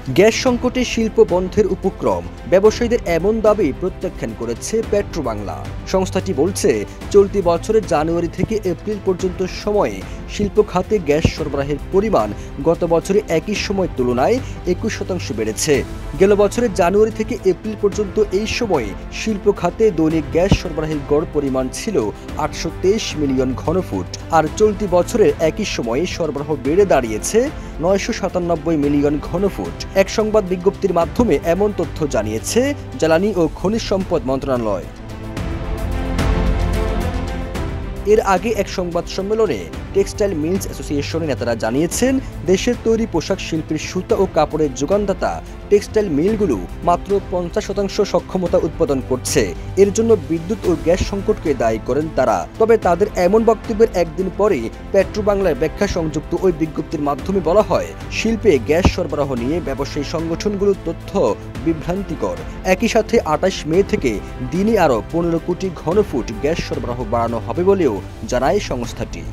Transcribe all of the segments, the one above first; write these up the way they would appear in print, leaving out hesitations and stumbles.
Gas সংকটে শিল্প বন্ধের উপক্রম, ব্যবসায়ীদের এমন দাবি প্রত্যাখ্যান করেছে পেট্রোবাংলা। সংস্থাটি বলছে, চলতি বছরের জানুয়ারি থেকে এপ্রিল পর্যন্ত সময়ে শিল্প খাতে গ্যাস সরবরাহের পরিমাণ গত বছরে একই সময়ের তুলনায় 21% বেড়েছে। গেল বছরের জানুয়ারি থেকে এপ্রিল পর্যন্ত এই সময়ে শিল্প খাতে দৈনিক গ্যাস সরবরাহের গড় পরিমাণ ছিল 823 মিলিয়ন ঘনফুট, আর চলতি বছরের একই সময়ে সরবরাহ বেড়ে দাঁড়িয়েছে 997 মিলিয়ন ঘনফুট। এক সংবাদ বিজ্ঞপ্তির মাধ্যমে এমন তথ্য জানিয়েছে জ্বালানি ও খনিজ সম্পদ মন্ত্রণালয়। এর আগে এক সংবাদ সম্মেলনে টেক্সটাইল মিলস অ্যাসোসিয়েশনের নেতারা জানিয়েছেন, দেশের তৈরি পোশাক শিল্পের সুতা ও কাপড়ের যোগানদাতা টেক্সটাইল মিলগুলো মাত্র 50% সক্ষমতা উৎপাদন করছে। এর জন্য বিদ্যুৎ ও গ্যাস সংকটকে দায়ী করেন তারা। তবে তাদের এমন বক্তব্যের একদিন পরে পেট্রোবাংলার ব্যাখ্যা সংযুক্ত ওই বিজ্ঞপ্তির মাধ্যমে বলা হয়, শিল্পে গ্যাস সরবরাহ নিয়ে ব্যবসায়ী সংগঠনগুলোর তথ্য বিভ্রান্তিকর। একই সাথে 28 মে থেকে দিনে আরও 15 কোটি ঘনফুট গ্যাস সরবরাহ বাড়ানো হবে বলেও জানায় সংস্থাটি।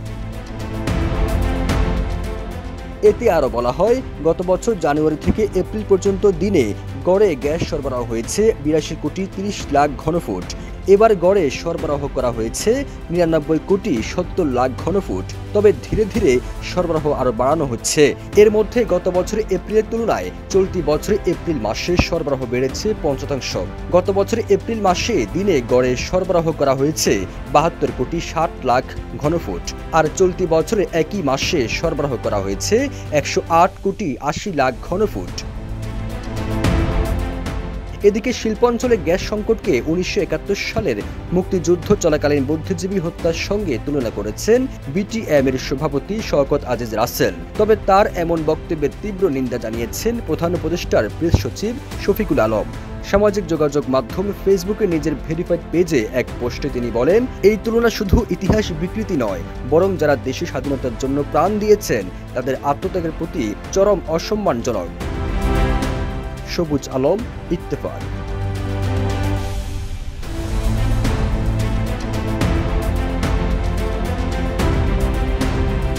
এতে আরও বলা হয়, গত বছর জানুয়ারি থেকে এপ্রিল পর্যন্ত দিনে গড়ে গ্যাস সরবরাহ হয়েছে 82 কোটি 30 লাখ ঘনফুট। এবার গড়ে সরবরাহ করা হয়েছে 99 কোটি 70 লাখ ঘনফুট। তবে ধীরে ধীরে সরবরাহ আরও বাড়ানো হচ্ছে। এর মধ্যে গত বছরের এপ্রিলের তুলনায় চলতি বছরে এপ্রিল মাসে সরবরাহ বেড়েছে 50%। গত বছরের এপ্রিল মাসে দিনে গড়ে সরবরাহ করা হয়েছে 72 কোটি 60 লাখ ঘনফুট, আর চলতি বছরে একই মাসে সরবরাহ করা হয়েছে 108 কোটি 80 লাখ ঘনফুট। এদিকে শিল্পাঞ্চলে গ্যাস সংকটকে 1971 সালের মুক্তিযুদ্ধ চলাকালীন বুদ্ধিজীবী হত্যার সঙ্গে তুলনা করেছেন বিটিএম এর সভাপতি শওকত আজিজ রাসেল। তবে তার এমন বক্তব্যের তীব্র নিন্দা জানিয়েছেন প্রধান উপদেষ্টার প্রেস সচিব শফিকুল আলম। সামাজিক যোগাযোগ মাধ্যম ফেসবুকে নিজের ভেরিফাইড পেজে এক পোস্টে তিনি বলেন, এই তুলনা শুধু ইতিহাস বিকৃতি নয়, বরং যারা দেশের স্বাধীনতার জন্য প্রাণ দিয়েছেন তাদের আত্মত্যাগের প্রতি চরম অসম্মানজনক। সবুজ আলম, ইত্তেফাক।